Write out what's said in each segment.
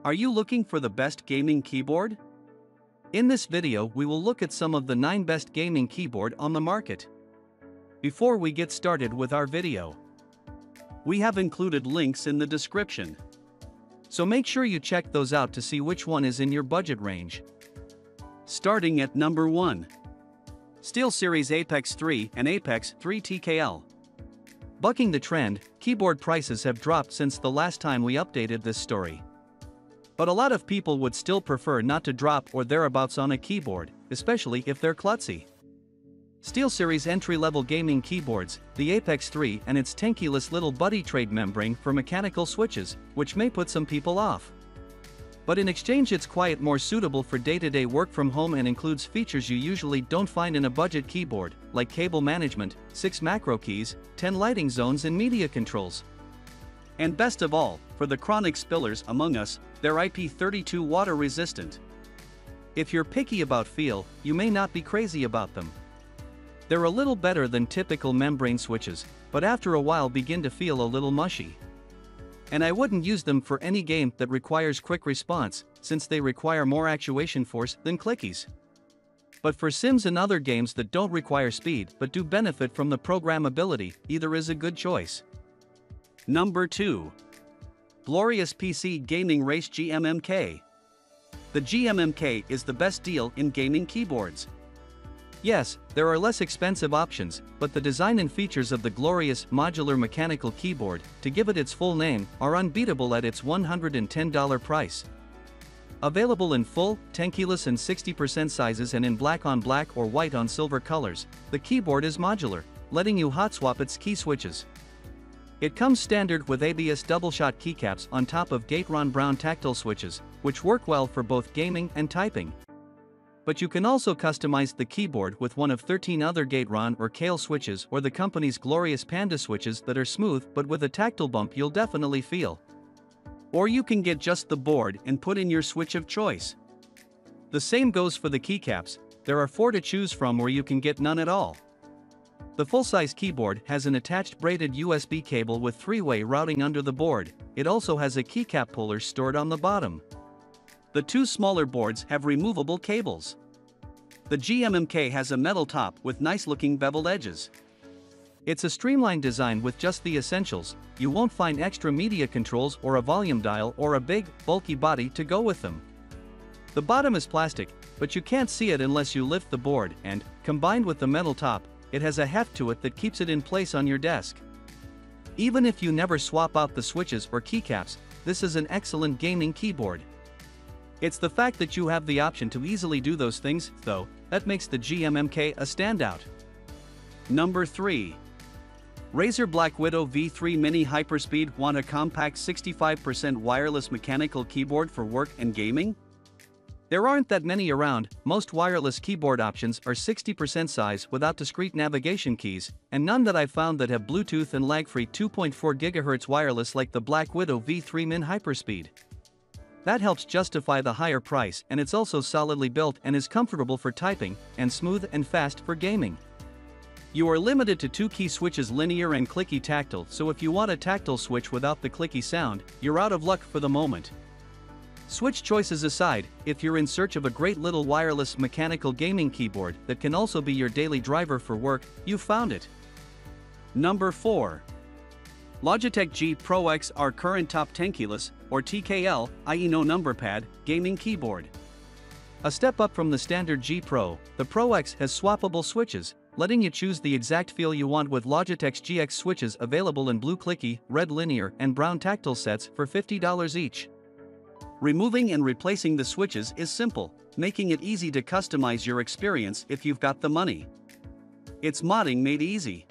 Are you looking for the best gaming keyboard? In this video we will look at some of the 9 best gaming keyboard on the market. Before we get started with our video, we have included links in the description. So make sure you check those out to see which one is in your budget range. Starting at number 1. SteelSeries Apex 3 and Apex 3 TKL. Bucking the trend, keyboard prices have dropped since the last time we updated this story. But a lot of people would still prefer not to drop or thereabouts on a keyboard, especially if they're klutzy. SteelSeries entry-level gaming keyboards, the Apex 3 and its tanky-less little buddy trade membrane for mechanical switches, which may put some people off. But in exchange it's quite more suitable for day-to-day work from home and includes features you usually don't find in a budget keyboard, like cable management, 6 macro keys, 10 lighting zones and media controls. And best of all, for the chronic spillers among us, they're IP32 water resistant. If you're picky about feel, you may not be crazy about them. They're a little better than typical membrane switches, but after a while begin to feel a little mushy. And I wouldn't use them for any game that requires quick response, since they require more actuation force than clickies. But for sims and other games that don't require speed but do benefit from the programmability, either is a good choice. Number 2. Glorious PC Gaming Race GMMK. The GMMK is the best deal in gaming keyboards. Yes, there are less expensive options, but the design and features of the glorious modular mechanical keyboard, to give it its full name, are unbeatable at its $110 price. Available in full, tanky-less and 60% sizes and in black on black or white on silver colors, the keyboard is modular, letting you hot swap its key switches. It comes standard with ABS double-shot keycaps on top of Gateron brown tactile switches, which work well for both gaming and typing. But you can also customize the keyboard with one of 13 other Gateron or Kale switches or the company's glorious Panda switches that are smooth but with a tactile bump you'll definitely feel. Or you can get just the board and put in your switch of choice. The same goes for the keycaps, there are 4 to choose from or you can get none at all. The full-size keyboard has an attached braided USB cable with 3-way routing under the board. It also has a keycap puller stored on the bottom. The 2 smaller boards have removable cables. The GMMK has a metal top with nice-looking beveled edges. It's a streamlined design with just the essentials. You won't find extra media controls or a volume dial or a big, bulky body to go with them. The bottom is plastic, but you can't see it unless you lift the board and, combined with the metal top, it has a heft to it that keeps it in place on your desk. Even if you never swap out the switches or keycaps, this is an excellent gaming keyboard. It's the fact that you have the option to easily do those things, though, that makes the GMMK a standout. Number 3. Razer BlackWidow V3 Mini HyperSpeed. Want a compact 65% wireless mechanical keyboard for work and gaming? There aren't that many around. Most wireless keyboard options are 60% size without discrete navigation keys, and none that I've found that have Bluetooth and lag-free 2.4 GHz wireless like the BlackWidow V3 Min HyperSpeed. That helps justify the higher price, and it's also solidly built and is comfortable for typing, and smooth and fast for gaming. You are limited to 2 key switches, linear and clicky tactile, so if you want a tactile switch without the clicky sound, you're out of luck for the moment. Switch choices aside, if you're in search of a great little wireless mechanical gaming keyboard that can also be your daily driver for work, you've found it. Number 4. Logitech G Pro X, our current top tanky-less, or TKL, i.e. no number pad, gaming keyboard. A step up from the standard G Pro, the Pro X has swappable switches, letting you choose the exact feel you want with Logitech's GX switches available in blue clicky, red linear, and brown tactile sets for $50 each. Removing and replacing the switches is simple, making it easy to customize your experience if you've got the money. It's modding made easy.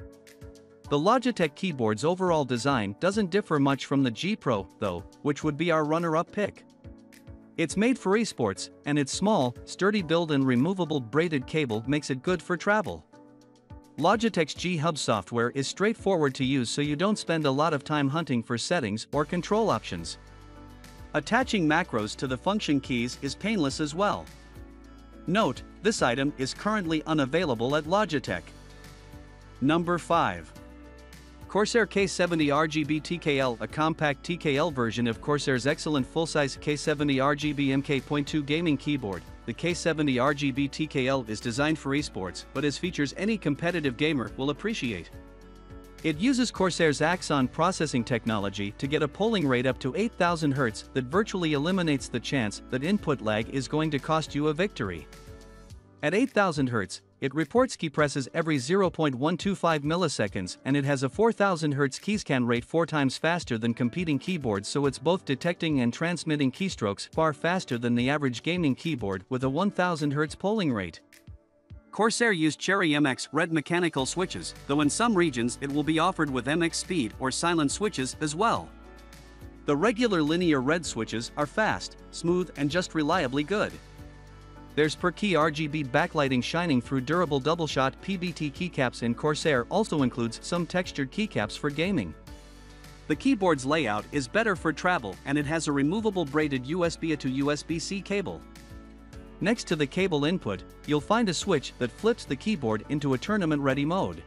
The Logitech keyboard's overall design doesn't differ much from the G Pro, though, which would be our runner-up pick. It's made for esports, and its small, sturdy build and removable braided cable makes it good for travel. Logitech's G Hub software is straightforward to use, so you don't spend a lot of time hunting for settings or control options. Attaching macros to the function keys is painless as well. Note, this item is currently unavailable at Logitech. Number 5. Corsair K70 RGB TKL, a compact TKL version of Corsair's excellent full-size K70 RGB MK.2 gaming keyboard. The K70 RGB TKL is designed for esports, but has features any competitive gamer will appreciate. It uses Corsair's Axon processing technology to get a polling rate up to 8000 Hz that virtually eliminates the chance that input lag is going to cost you a victory. At 8000 Hz, it reports key presses every 0.125 milliseconds, and it has a 4000 Hz keyscan rate 4 times faster than competing keyboards, so it's both detecting and transmitting keystrokes far faster than the average gaming keyboard with a 1000 Hz polling rate. Corsair used Cherry MX red mechanical switches, though in some regions it will be offered with MX Speed or silent switches as well. The regular linear red switches are fast, smooth, and just reliably good. There's per key RGB backlighting shining through durable double-shot PBT keycaps, and Corsair also includes some textured keycaps for gaming. The keyboard's layout is better for travel, and it has a removable braided USB to USB-C cable. Next to the cable input, you'll find a switch that flips the keyboard into a tournament-ready mode.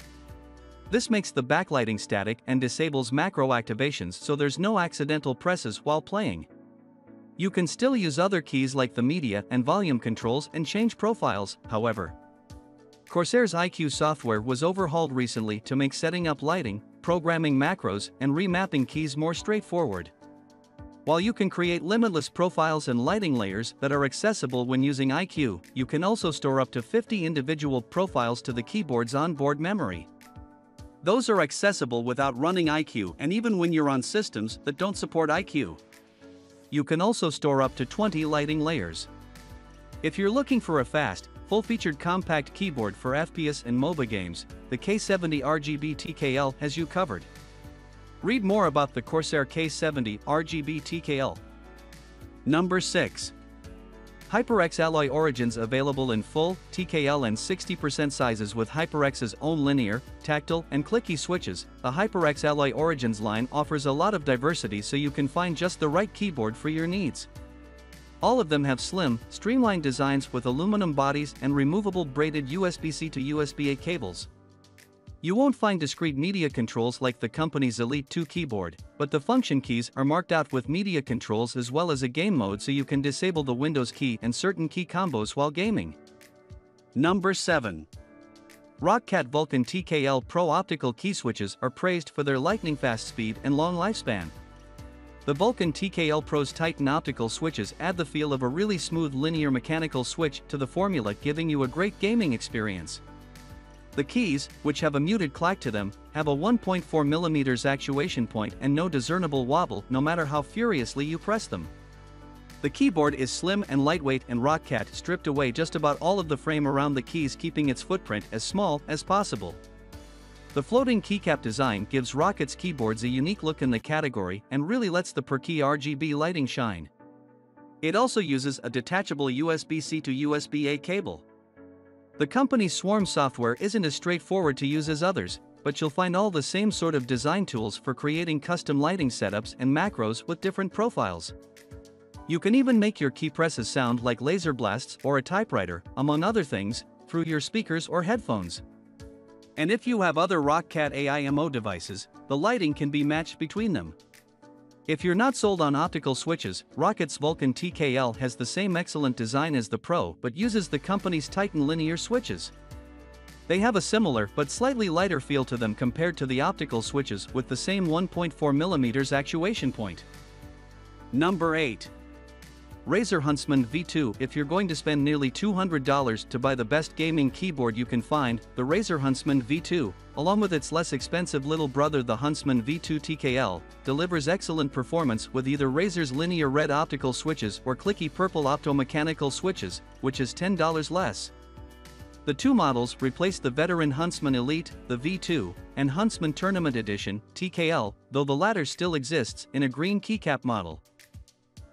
This makes the backlighting static and disables macro activations, so there's no accidental presses while playing. You can still use other keys like the media and volume controls and change profiles, however. Corsair's IQ software was overhauled recently to make setting up lighting, programming macros, and remapping keys more straightforward. While you can create limitless profiles and lighting layers that are accessible when using IQ, you can also store up to 50 individual profiles to the keyboard's onboard memory. Those are accessible without running IQ, and even when you're on systems that don't support IQ. You can also store up to 20 lighting layers. If you're looking for a fast, full-featured compact keyboard for FPS and MOBA games, the K70 RGB TKL has you covered. Read more about the Corsair K70 RGB TKL. Number 6. HyperX Alloy Origins, available in full, TKL and 60% sizes with HyperX's own linear, tactile, and clicky switches. The HyperX Alloy Origins line offers a lot of diversity, so you can find just the right keyboard for your needs. All of them have slim, streamlined designs with aluminum bodies and removable braided USB-C to USB-A cables. You won't find discrete media controls like the company's Elite 2 keyboard, but the function keys are marked out with media controls as well as a game mode, so you can disable the Windows key and certain key combos while gaming. Number 7. Roccat Vulcan TKL Pro optical key switches are praised for their lightning-fast speed and long lifespan. The Vulcan TKL Pro's Titan optical switches add the feel of a really smooth linear mechanical switch to the formula, giving you a great gaming experience. The keys, which have a muted clack to them, have a 1.4 mm actuation point and no discernible wobble no matter how furiously you press them. The keyboard is slim and lightweight, and Roccat stripped away just about all of the frame around the keys, keeping its footprint as small as possible. The floating keycap design gives Roccat's keyboards a unique look in the category and really lets the per-key RGB lighting shine. It also uses a detachable USB-C to USB-A cable. The company's Swarm software isn't as straightforward to use as others, but you'll find all the same sort of design tools for creating custom lighting setups and macros with different profiles. You can even make your key presses sound like laser blasts or a typewriter, among other things, through your speakers or headphones. And if you have other Roccat AIMO devices, the lighting can be matched between them. If you're not sold on optical switches, Roccat's Vulcan TKL has the same excellent design as the Pro but uses the company's Titan linear switches. They have a similar but slightly lighter feel to them compared to the optical switches, with the same 1.4 mm actuation point. Number 8. Razer Huntsman V2. If you're going to spend nearly $200 to buy the best gaming keyboard you can find, the Razer Huntsman V2, along with its less expensive little brother the Huntsman V2 TKL, delivers excellent performance with either Razer's linear red optical switches or clicky purple optomechanical switches, which is $10 less. The two models replace the veteran Huntsman Elite, the V2, and Huntsman Tournament Edition, TKL, though the latter still exists in a green keycap model.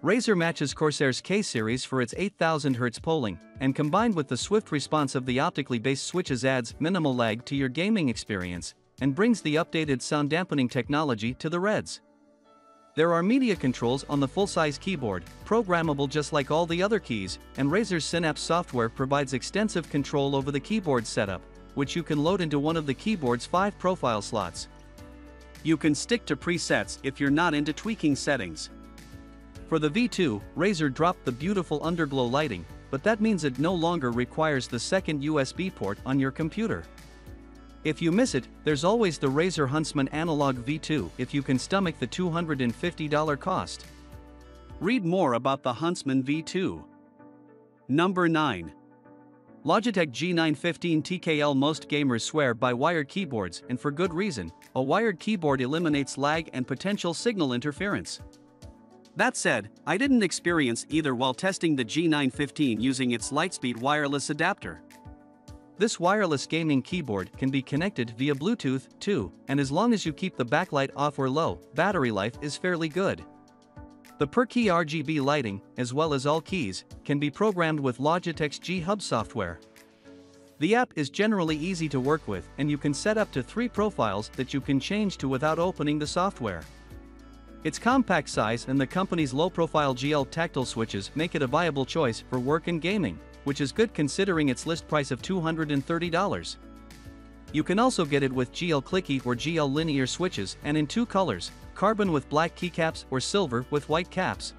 Razer matches Corsair's K-Series for its 8000 Hz polling, and combined with the swift response of the optically based switches adds minimal lag to your gaming experience, and brings the updated sound dampening technology to the Reds. There are media controls on the full-size keyboard, programmable just like all the other keys, and Razer's Synapse software provides extensive control over the keyboard setup, which you can load into one of the keyboard's 5 profile slots. You can stick to presets if you're not into tweaking settings. For the V2, Razer dropped the beautiful underglow lighting, but that means it no longer requires the second USB port on your computer. If you miss it, there's always the Razer Huntsman Analog V2 if you can stomach the $250 cost. Read more about the Huntsman V2. Number 9. Logitech G915 TKL. Most gamers swear by wired keyboards, and for good reason. A wired keyboard eliminates lag and potential signal interference. That said, I didn't experience either while testing the G915 using its Lightspeed wireless adapter. This wireless gaming keyboard can be connected via Bluetooth, too, and as long as you keep the backlight off or low, battery life is fairly good. The per-key RGB lighting, as well as all keys, can be programmed with Logitech's G Hub software. The app is generally easy to work with, and you can set up to 3 profiles that you can change to without opening the software. Its compact size and the company's low-profile GL tactile switches make it a viable choice for work and gaming, which is good considering its list price of $230. You can also get it with GL clicky or GL linear switches and in 2 colors, carbon with black keycaps or silver with white caps.